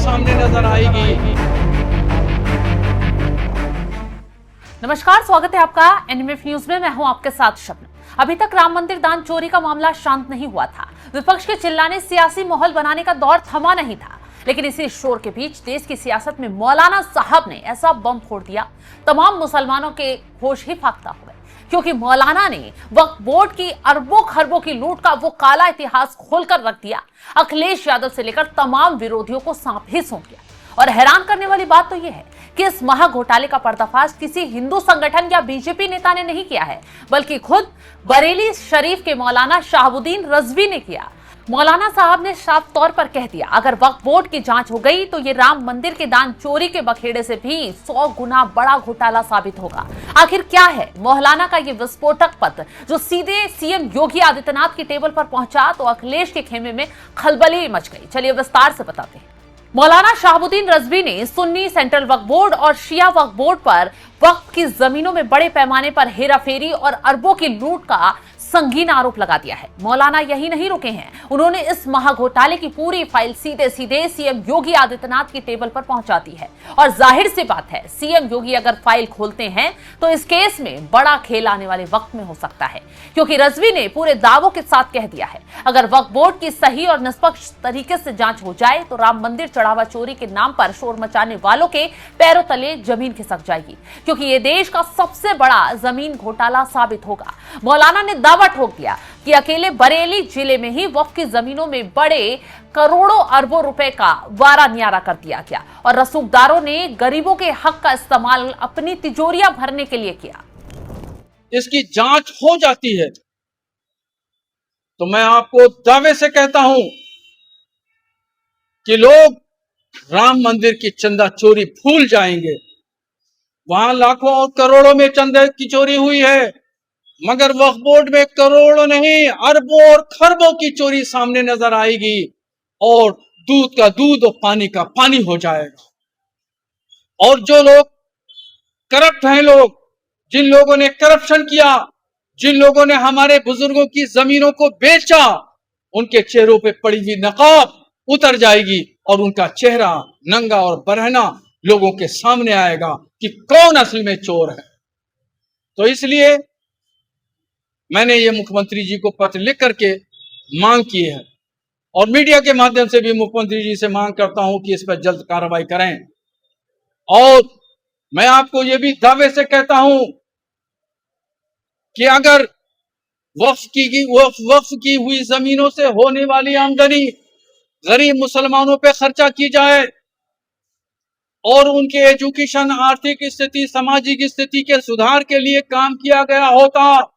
सामने नजर आएगी। नमस्कार, स्वागत है आपका एनएमएफ न्यूज में। मैं हूं आपके साथ शबनम। अभी तक राम मंदिर दान चोरी का मामला शांत नहीं हुआ था। विपक्ष के चिल्लाने सियासी माहौल बनाने का दौर थमा नहीं था, लेकिन इसी शोर के बीच देश की सियासत में मौलाना साहब ने ऐसा बम फोड़ दिया, तमाम मुसलमानों के होश ही फाख्ता हो गए। क्योंकि मौलाना ने वक्फ बोर्ड की अरबों खरबों की लूट का वो काला इतिहास खोलकर रख दिया। अखिलेश यादव से लेकर तमाम विरोधियों को सांप ही सौंप दिया। और हैरान करने वाली बात तो यह है कि इस महा घोटाले का पर्दाफाश किसी हिंदू संगठन या बीजेपी नेता ने नहीं किया है, बल्कि खुद बरेली शरीफ के मौलाना शहाबुद्दीन रजवी ने किया। मौलाना साहब ने साफ तौर पर कह दिया, अगर वक्फ बोर्ड की जांच हो गई तो ये राम मंदिर के दान चोरी के बखेड़े से भी 100 गुना बड़ा घोटाला साबित होगा। आखिर क्या है मौलाना का ये विस्फोटक पत्र जो सीधे सीएम योगी आदित्यनाथ की टेबल पर पहुंचा तो अखिलेश के खेमे में खलबली मच गई। चलिए विस्तार से बताते हैं। मौलाना शहाबुद्दीन रजवी ने सुन्नी सेंट्रल वक्फ बोर्ड और शिया वक्फ बोर्ड पर वक्फ की जमीनों में बड़े पैमाने पर हेराफेरी और अरबों की लूट का संगीन आरोप लगा दिया है। मौलाना यही नहीं रुके हैं, उन्होंने इस महाघोटाले की पूरी फाइल सीधे सीधे सीएम योगी आदित्यनाथ की टेबल पर पहुंचा दी है। और जाहिर सी बात है, सीएम योगी अगर फाइल खोलते हैं तो इस केस में बड़ा खेल आने वाले वक्त में हो सकता है, क्योंकि रजवी ने पूरे दावों के साथ कह दिया है, अगर वक्फ बोर्ड की सही और निष्पक्ष तरीके से जांच हो जाए तो राम मंदिर चढ़ावा चोरी के नाम पर शोर मचाने वालों के पैरों तले जमीन खिसक जाएगी, क्योंकि ये देश का सबसे बड़ा जमीन घोटाला साबित होगा। मौलाना ने दावा ठोक दिया कि अकेले बरेली जिले में ही वक्फ की जमीनों में बड़े करोड़ों अरबों रुपए का वारा न्यारा कर दिया गया और रसूखदारों ने गरीबों के हक का इस्तेमाल अपनी तिजोरियां भरने के लिए किया। इसकी जांच हो जाती है तो मैं आपको दावे से कहता हूं कि लोग राम मंदिर की चंदा चोरी भूल जाएंगे। वहां लाखों और करोड़ों में चंदे की चोरी हुई है, मगर वक्फ बोर्ड में करोड़ों नहीं अरबों और खरबों की चोरी सामने नजर आएगी और दूध का दूध और पानी का पानी हो जाएगा। और जो लोग करप्ट हैं, लोग जिन लोगों ने करप्शन किया, जिन लोगों ने हमारे बुजुर्गों की जमीनों को बेचा, उनके चेहरों पे पड़ी हुई नकाब उतर जाएगी और उनका चेहरा नंगा और बरहना लोगों के सामने आएगा कि कौन असल में चोर है। तो इसलिए मैंने ये मुख्यमंत्री जी को पत्र लिख करके मांग की है और मीडिया के माध्यम से भी मुख्यमंत्री जी से मांग करता हूं कि इस पर जल्द कार्रवाई करें। और मैं आपको ये भी दावे से कहता हूं कि अगर वक्फ की हुई जमीनों से होने वाली आमदनी गरीब मुसलमानों पे खर्चा की जाए और उनके एजुकेशन, आर्थिक स्थिति, सामाजिक स्थिति के सुधार के लिए काम किया गया होता,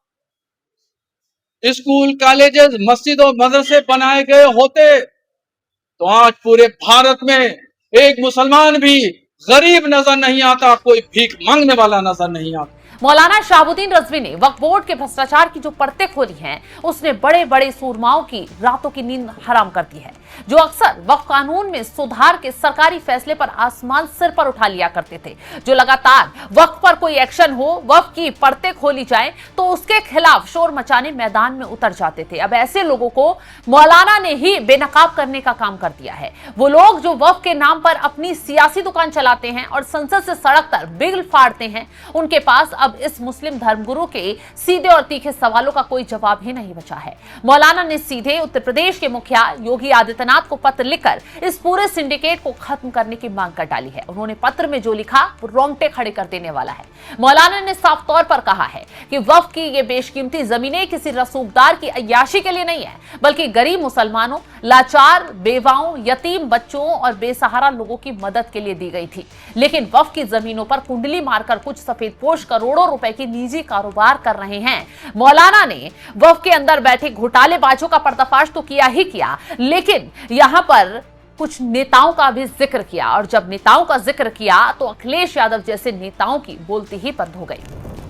स्कूल, कॉलेजेस, मस्जिद और मदरसे बनाए गए होते, तो आज पूरे भारत में एक मुसलमान भी गरीब नजर नहीं आता, कोई भीख मांगने वाला नजर नहीं आता। मौलाना शहाबुद्दीन रजवी ने वक्फ बोर्ड के भ्रष्टाचार की जो परतें खोली हैं, उसने बड़े बड़े सूरमाओं की रातों की नींद हराम कर दी है, जो अक्सर वक्फ कानून में सुधार के सरकारी फैसले पर आसमान सिर पर उठा लिया करते थे, जो लगातार वक्फ पर कोई एक्शन हो, वक्फ की परतें खोली जाए तो उसके खिलाफ शोर मचाने मैदान में उतर जाते थे। अब ऐसे लोगों को मौलाना ने ही बेनकाब करने का काम कर दिया है। वो लोग जो वक्फ के नाम पर अपनी सियासी दुकान चलाते हैं और संसद से सड़क तक बिगल फाड़ते हैं, उनके पास अब इस मुस्लिम धर्मगुरु के सीधे और तीखे सवालों का कोई जवाब ही नहीं बचा है। मौलाना ने सीधे उत्तर प्रदेश के मुखिया योगी आदित्यनाथ को पत्र लिखकर इस पूरे सिंडिकेट को खत्म करने की मांग कर डाली है। उन्होंने पत्र में जो लिखा वो रोंगटे खड़े कर देने वाला है। मौलाना ने साफ तौर पर कहा है कि वक्फ की ये बेशकीमती जमीनें किसी रसूखदार की अय्याशी के लिए नहीं है, बल्कि गरीब मुसलमानों, लाचार, बेवाओं, यतीम बच्चों और बेसहारा लोगों की मदद के लिए दी गई थी। लेकिन वक्फ की जमीनों पर कुंडली मारकर कुछ सफेदपोश करोड़ों रुपए की निजी कारोबार कर रहे हैं। मौलाना ने वक्फ के अंदर बैठे घोटालेबाजों का पर्दाफाश तो किया ही किया, लेकिन यहां पर कुछ नेताओं का भी जिक्र किया, और जब नेताओं का जिक्र किया तो अखिलेश यादव जैसे नेताओं की बोलती ही बंद हो गई।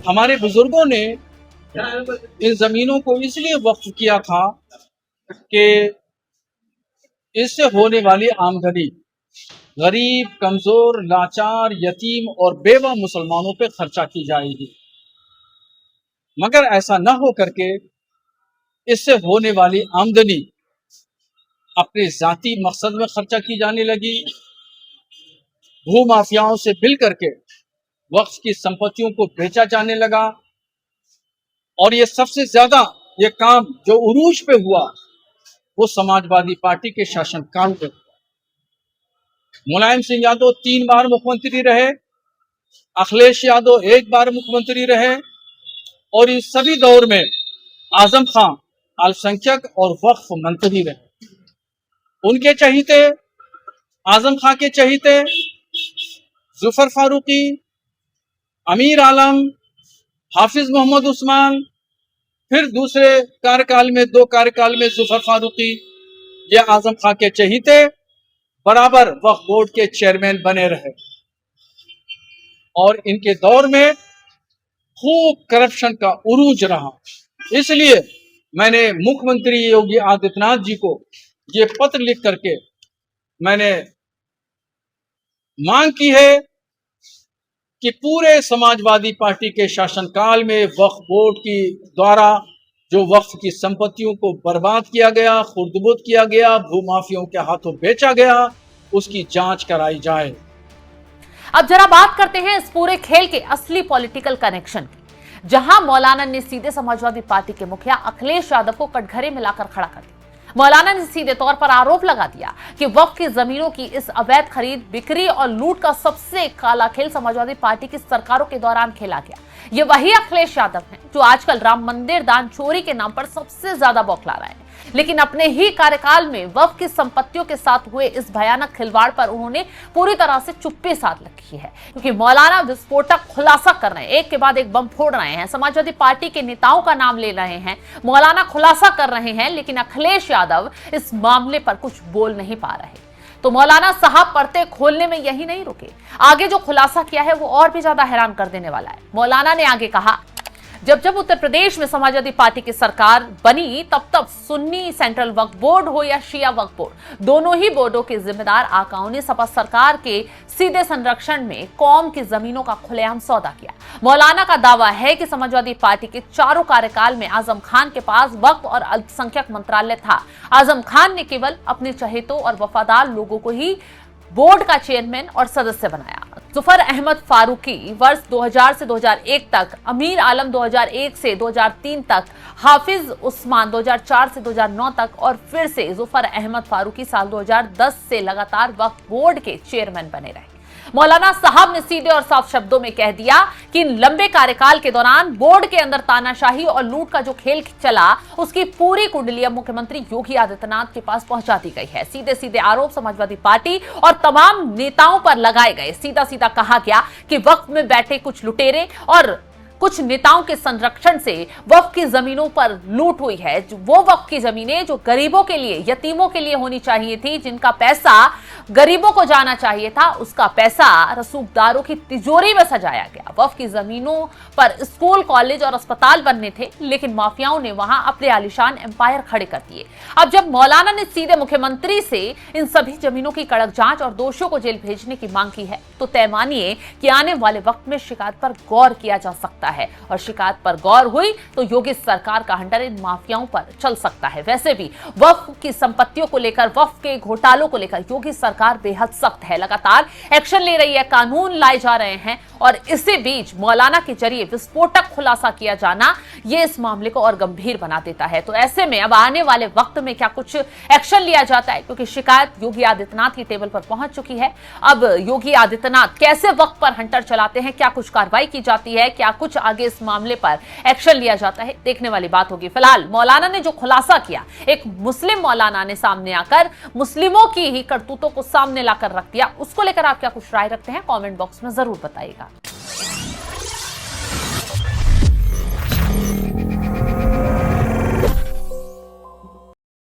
हमारे बुजुर्गों ने इन जमीनों को इसलिए वक्फ किया था कि इससे होने वाली आमदनी गरीब, कमजोर, लाचार, यतीम और बेवा मुसलमानों पे खर्चा की जाएगी, मगर ऐसा न हो करके इससे होने वाली आमदनी अपने जाती मकसद में खर्चा की जाने लगी, भूमाफियाओं से मिल करके वक्फ की संपत्तियों को बेचा जाने लगा। और ये सबसे ज्यादा ये काम जो उरूज पे हुआ वो समाजवादी पार्टी के शासनकाल में हुआ। मुलायम सिंह यादव 3 बार मुख्यमंत्री रहे, अखिलेश यादव 1 बार मुख्यमंत्री रहे, और इस सभी दौर में आजम खां अल्पसंख्यक और वक्फ मंत्री रहे। उनके चहीते, आजम खां के चहीते जुफर फारूकी, अमीर आलम, हाफिज मोहम्मद उस्मान, फिर दूसरे कार्यकाल में 2 कार्यकाल में जुफर फारूकी, ये आजम खां के चहीते बराबर वक्फ बोर्ड के चेयरमैन बने रहे। और इनके दौर में खूब करप्शन का उरूज रहा। इसलिए मैंने मुख्यमंत्री योगी आदित्यनाथ जी को ये पत्र लिख करके मैंने मांग की है कि पूरे समाजवादी पार्टी के शासनकाल में वक्फ बोर्ड की द्वारा जो वक्फ की संपत्तियों को बर्बाद किया गया, खुर्द-बुर्द किया गया, भूमाफियों के हाथों बेचा गया, उसकी जांच कराई जाए। अब जरा बात करते हैं इस पूरे खेल के असली पॉलिटिकल कनेक्शन की, जहां मौलाना ने सीधे समाजवादी पार्टी के मुखिया अखिलेश यादव को कटघरे में लाकर खड़ा कर दिया। मौलाना ने सीधे तौर पर आरोप लगा दिया कि वक्फ की जमीनों की इस अवैध खरीद, बिक्री और लूट का सबसे काला खेल समाजवादी पार्टी की सरकारों के दौरान खेला गया। ये वही अखिलेश यादव हैं जो आजकल राम मंदिर दान चोरी के नाम पर सबसे ज्यादा बौखला रहे हैं, लेकिन अपने ही कार्यकाल में वक्फ की संपत्तियों के साथ हुए इस भयानक खिलवाड़ पर उन्होंने पूरी तरह से चुप्पी साध रखी है, क्योंकि मौलाना विस्फोटक खुलासा कर रहे हैं, एक के बाद एक बम फोड़ रहे हैं, समाजवादी पार्टी के नेताओं का नाम ले रहे हैं, मौलाना खुलासा कर रहे हैं, लेकिन अखिलेश यादव इस मामले पर कुछ बोल नहीं पा रहे। तो मौलाना साहब पर्दे खोलने में यही नहीं रुके, आगे जो खुलासा किया है वो और भी ज्यादा हैरान कर देने वाला है। मौलाना ने आगे कहा, जब उत्तर प्रदेश में समाजवादी पार्टी की सरकार बनी तब सुन्नी सेंट्रल वक्फ बोर्ड हो या शिया वक्फ बोर्ड, दोनों ही बोर्डों के जिम्मेदार आकाओं ने सपा सरकार के सीधे संरक्षण में कौम की जमीनों का खुलेआम सौदा किया। मौलाना का दावा है कि समाजवादी पार्टी के चारों कार्यकाल में आजम खान के पास वक्फ और अल्पसंख्यक मंत्रालय था। आजम खान ने केवल अपने चहेतों और वफादार लोगों को ही बोर्ड का चेयरमैन और सदस्य बनाया। जुफर अहमद फारूकी वर्ष 2000 से 2001 तक, अमीर आलम 2001 से 2003 तक, हाफिज उस्मान 2004 से 2009 तक और फिर से जुफर अहमद फारूकी साल 2010 से लगातार वक्फ बोर्ड के चेयरमैन बने रहे। मौलाना साहब ने सीधे और साफ शब्दों में कह दिया कि इन लंबे कार्यकाल के दौरान बोर्ड के अंदर तानाशाही और लूट का जो खेल चला, उसकी पूरी कुंडलियां मुख्यमंत्री योगी आदित्यनाथ के पास पहुंचा दी गई है। सीधे सीधे आरोप समाजवादी पार्टी और तमाम नेताओं पर लगाए गए। सीधा सीधा कहा गया कि वक्फ में बैठे कुछ लुटेरे और कुछ नेताओं के संरक्षण से वक्फ की जमीनों पर लूट हुई है। वो वक्फ की जमीनें जो गरीबों के लिए, यतीमों के लिए होनी चाहिए थी, जिनका पैसा गरीबों को जाना चाहिए था, उसका पैसा रसूखदारों की तिजोरी में सजाया गया। वक्फ की जमीनों पर स्कूल, कॉलेज और अस्पताल बनने थे, लेकिन माफियाओं ने वहां अपने आलीशान एम्पायर खड़े कर दिए। अब जब मौलाना ने सीधे मुख्यमंत्री से इन सभी जमीनों की कड़क जांच और दोषियों को जेल भेजने की मांग की है, तो तय मानिए कि आने वाले वक्त में शिकायत पर गौर किया जा सकता है, और शिकायत पर गौर हुई तो योगी सरकार का हंटर इन माफियाओं पर चल सकता है। वैसे भी वक्फ की संपत्तियों को लेकर, वक्फ के घोटालों को लेकर योगी सरकार बेहद सख्त है, लगातार एक्शन ले रही है, कानून लाए जा रहे हैं, और इसी बीच मौलाना के जरिए विस्फोटक खुलासा किया जाना यह इस मामले को और गंभीर बना देता है। तो ऐसे में अब आने वाले वक्त में क्या कुछ एक्शन लिया जाता है, क्योंकि शिकायत योगी आदित्यनाथ की टेबल पर पहुंच चुकी है। अब योगी आदित्यनाथ कैसे वक्फ पर हंटर चलाते हैं, क्या कुछ कार्रवाई की जाती है, क्या कुछ आगे इस मामले पर एक्शन लिया जाता है, देखने वाली बात होगी। फिलहाल मौलाना ने जो खुलासा किया, एक मुस्लिम मौलाना ने सामने आकर मुस्लिमों की ही करतूतों को सामने लाकर रख दिया, उसको लेकर आप क्या कुछ राय रखते हैं, कमेंट बॉक्स में जरूर बताइएगा।